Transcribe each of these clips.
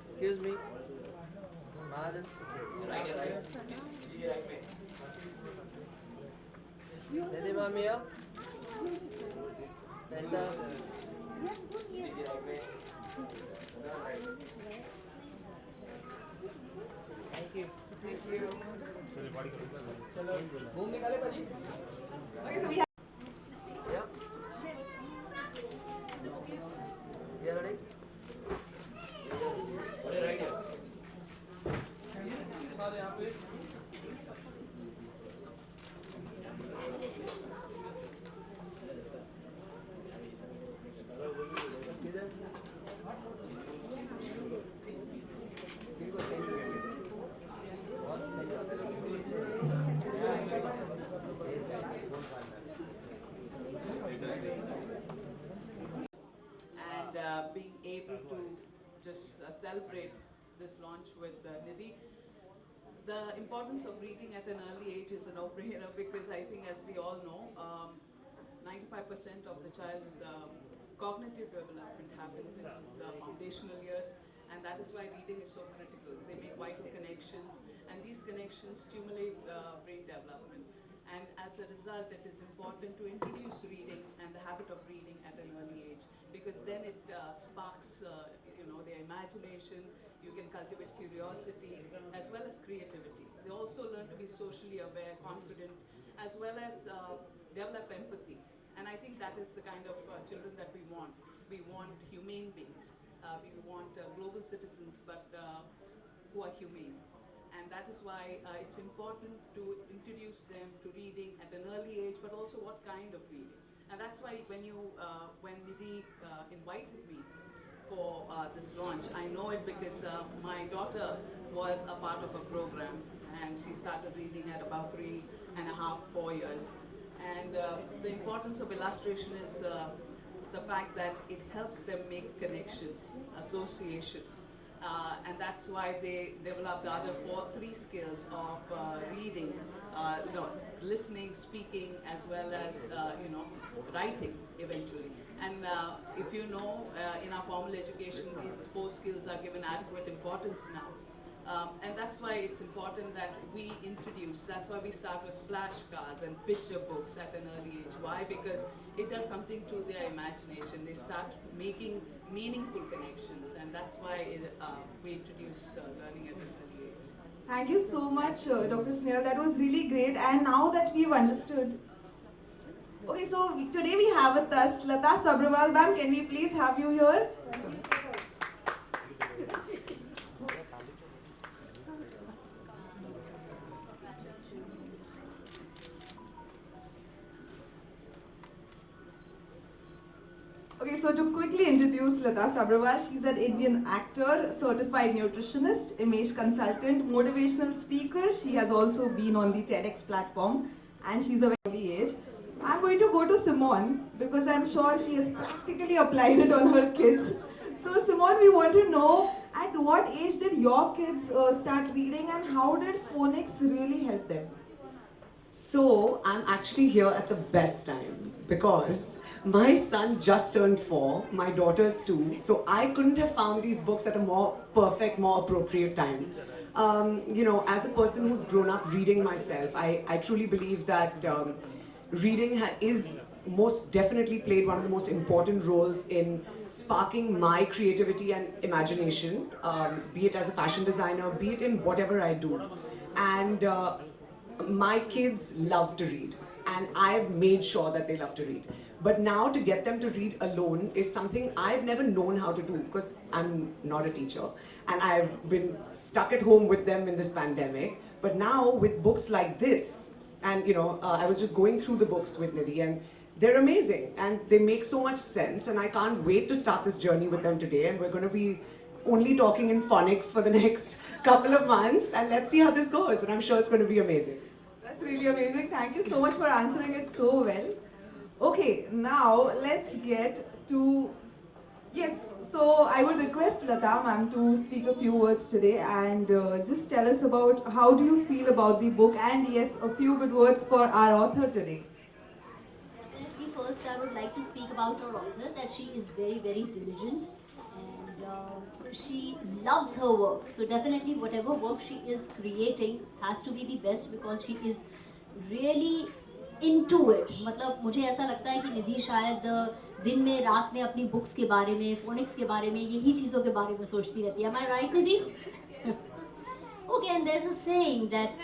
Excuse me. Madam. Lady ma'am here. Center. Thank you. घूम निकाले भाजी. Okay, so we have Yeah. You ready? किधर? किनको center? and being able to just celebrate this launch with Nidhi. The importance of reading at an early age is a no-brainer because I think, as we all know, 95% of the child's cognitive development happens in the foundational years, and that is why reading is so critical. They make vital connections, and these connections stimulate brain development. And as a result, it is important to introduce reading and the habit of reading at an early age, because then it sparks, their imagination. You can cultivate curiosity as well as creativity. They also learn to be socially aware, confident, as well as develop empathy. And I think that is the kind of children that we want. We want humane beings. We want global citizens, but who are humane. And that is why it's important to introduce them to reading at an early age, but also what kind of reading. And that's why when Nidhi invited me for this launch, I know it because my daughter was a part of a program, and she started reading at about 3.5, 4 years. And the importance of illustration is the fact that it helps them make connections, association. And that's why they develop the other three skills of reading, listening, speaking, as well as writing eventually. And if you know, in our formal education, these 4 skills are given adequate importance now. And that's why it's important that we introduce, that's why we start with flashcards and picture books at an early age. Why? Because it does something to their imagination. They start making meaningful connections, and that's why we introduce learning at an early age. Thank you so much, Dr. Snehal. That was really great. And now that we've understood. Okay, so today we have with us Lata Sabharwal. Ma'am, can we please have you here? Okay, so to quickly introduce Lata Sabharwal, she's an Indian actor, certified nutritionist, image consultant, motivational speaker. She has also been on the TEDx platform, and she's a very early age. I'm going to go to Simone because I'm sure she has practically applied it on her kids. So Simone, we want to know, at what age did your kids start reading, and how did phonics really help them? So I'm actually here at the best time because my son just turned 4, my daughter's 2, so I couldn't have found these books at a more perfect, more appropriate time. As a person who's grown up reading myself, I truly believe that reading is most definitely played one of the most important roles in sparking my creativity and imagination, be it as a fashion designer, be it in whatever I do. And my kids love to read, and I've made sure that they love to read. But now to get them to read alone is something I've never known how to do because I'm not a teacher and I've been stuck at home with them in this pandemic. But now with books like this, and I was just going through the books with Nidhi, and they're amazing and they make so much sense, and I can't wait to start this journey with them today. And we're going to be only talking in phonics for the next couple of months, and let's see how this goes, and I'm sure it's going to be amazing. That's really amazing. Thank you so much for answering it so well. Okay, now let's get to... Yes, so I would request Lata ma'am to speak a few words today and just tell us about how do you feel about the book, and yes, a few good words for our author today. Definitely, first I would like to speak about our author, that she is very, very diligent, and she loves her work. So definitely whatever work she is creating has to be the best because she is really into it. मतलब मुझे ऐसा लगता है कि निधि शायद दिन में रात में अपनी बुक्स के बारे में, फोनिक्स के बारे में, यही चीज़ों के बारे में सोचती रहती है. Am I right, Nidhi? Okay, and there's a saying that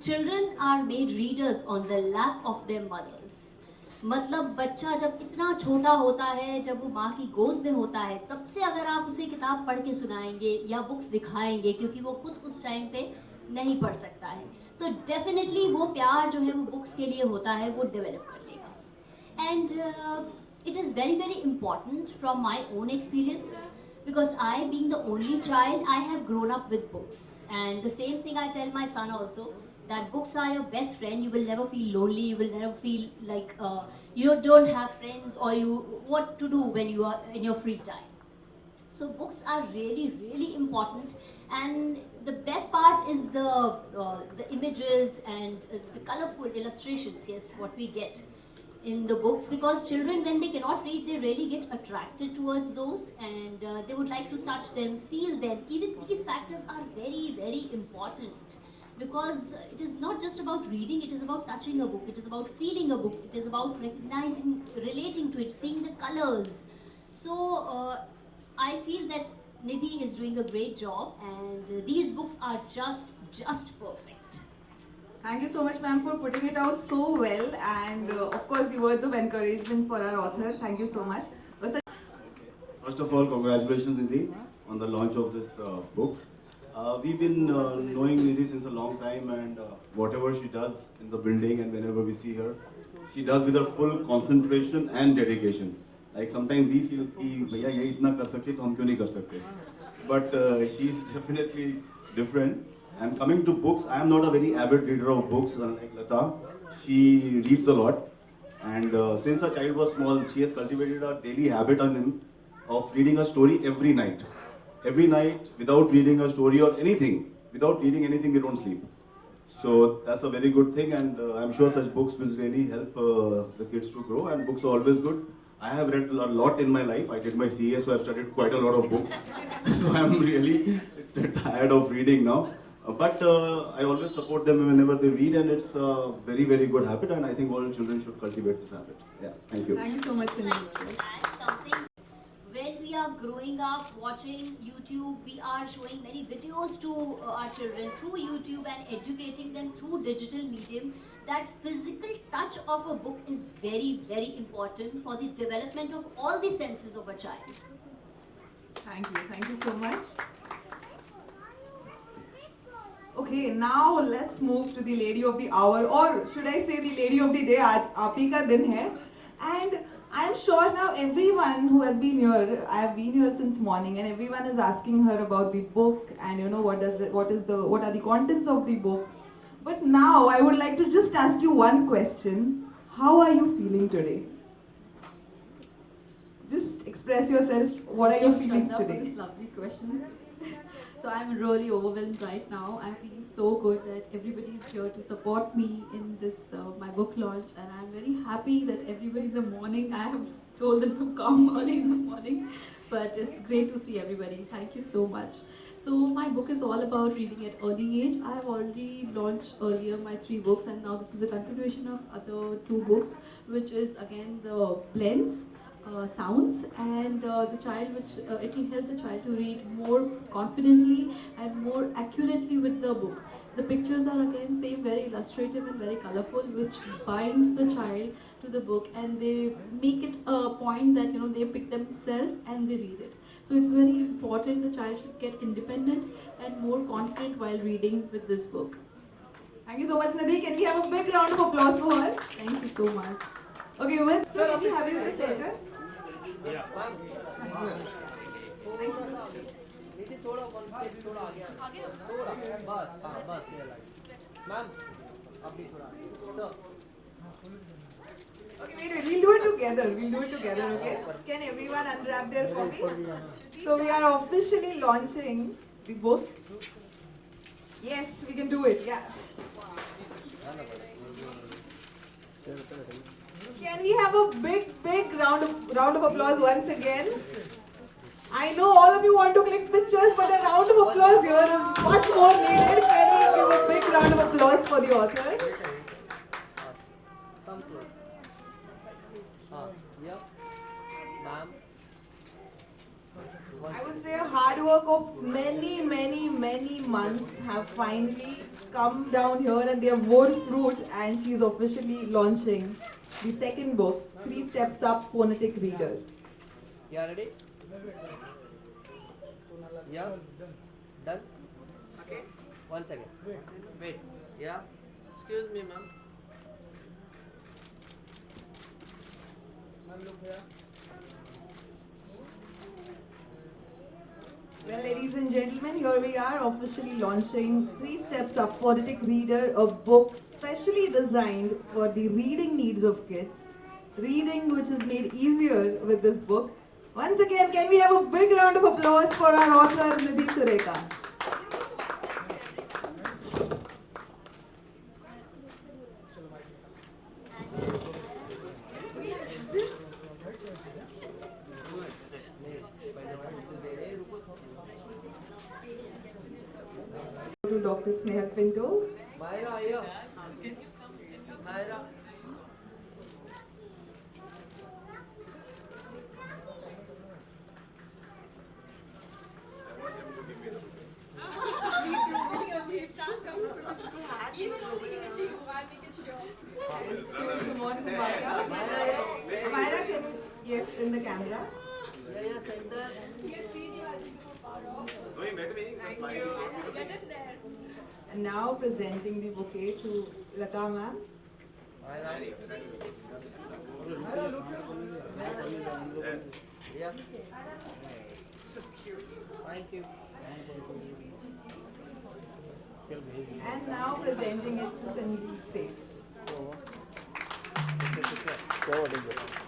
children are made readers on the lap of their mothers. मतलब बच्चा जब इतना छोटा होता है, जब वो माँ की गोद में होता है, तब से अगर आप उसे किताब पढ़ के सुनाएंगे या बुक्स दिखाएंगे, क्योंकि वो खुद उस टाइम पे नहीं पढ़ सकता है, तो डेफिनेटली वो प्यार जो है वो बुक्स के लिए होता है, वो डेवलप कर लेगा. And it is very very important from my own experience. Because I, being the only child, I have grown up with books. And the same thing I tell my son also, that books are your best friend. You will never feel lonely. You will never feel like you don't have friends or what to do when you are in your free time. So books are really, really important. And the best part is the images and the colorful illustrations, yes, what we get in the books, because children, when they cannot read, they really get attracted towards those, and they would like to touch them, feel them. Even these factors are very very important, because it is not just about reading, it is about touching a book, it is about feeling a book, it is about recognizing, relating to it, seeing the colors. So I feel that Nidhi is doing a great job, and these books are just perfect. Thank you so much, ma'am, for putting it out so well, and of course the words of encouragement for our author. Thank you so much. First of all, congratulations, Nidhi, on the launch of this book. We've been knowing Nidhi since a long time, and whatever she does in the building and whenever we see her, she does with her full concentration and dedication. Like sometimes we feel कि भैया ये इतना कर सकते तो हम क्यों नहीं कर सकते? But she's definitely different. And coming to books, I am not a very avid reader of books like Lata. She reads a lot, and since her child was small, she has cultivated a daily habit on him of reading a story every night. Every night, without reading a story or anything, without reading anything, they don't sleep. So that's a very good thing, and I'm sure such books will really help the kids to grow. And books are always good. I have read a lot in my life. I did my CA, so I've studied quite a lot of books. So I'm really tired of reading now. But I always support them whenever they read, and it's a very, very good habit, and I think all children should cultivate this habit. Yeah, thank you. Thank you so much, Like Cindy. to add something. When we are growing up watching YouTube, we are showing many videos to our children through YouTube and educating them through digital medium. That physical touch of a book is very, very important for the development of all the senses of a child. Thank you so much. Okay, now let's move to the lady of the hour, or should I say the lady of the day. आज आप ही का दिन है, and I'm sure now everyone who has been here, I have been here since morning, and everyone is asking her about the book, and you know what are the contents of the book. But now I would like to just ask you one question: how are you feeling today? Just express yourself. What are your feelings Shraddha, today? for this lovely questions. So I'm really overwhelmed right now. I'm feeling so good that everybody is here to support me in this my book launch, and I'm very happy that everybody in the morning, I have told them to come early in the morning, but it's great to see everybody. Thank you so much. So my book is all about reading at early age. I have already launched earlier my 3 books, and now this is the continuation of other 2 books, which is again the blends. Sounds, and the child, which it will help the child to read more confidently and more accurately with the book. The pictures are again same, very illustrative and very colorful, which binds the child to the book, and they make it a point that they pick themselves and they read it. So it's very important the child should get independent and more confident while reading with this book. Thank you so much, Nidhi. Can we have a big round of applause for her? Thank you so much. Okay, Umid, sir, can we have you in the center? नीति थोड़ा one step थोड़ा आगे थोड़ा बस हाँ बस ये like ma'am अभी थोड़ा sir Okay, wait, we'll do it together. Okay? Can everyone unwrap their copy? So we are officially launching the book. Yes, we can do it. Yeah. Can we have a big round of applause once again? I know all of applause here is much more needed. Can we give a big round of applause for the author? Come close. Yep. Ma'am. I would say a hard work of many months have finally come down here and they have borne fruit, and she's officially launching the second book, 3 Steps Up Phonetic Reader. You are ready? Yeah? Done? Okay. 1 second. Wait. Yeah? Excuse me, ma'am. Ma'am, look here. Well, ladies and gentlemen, here we are officially launching 3 Steps Up Phonetic Reader, a book specially designed for the reading needs of kids. Reading which is made easier with this book. Once again, can we have a big round of applause for our author, Nidhi Sureka. To Dr. Snehal Pinto. Myra, here. Myra. Yes, to Simone Humaira. Humaira, can you, yes, in the camera. Yeah, center. And now presenting the bouquet to Lata ma'am. Yeah. So cute. Thank you. And now presenting it to Sanjeev Seth. So what is it?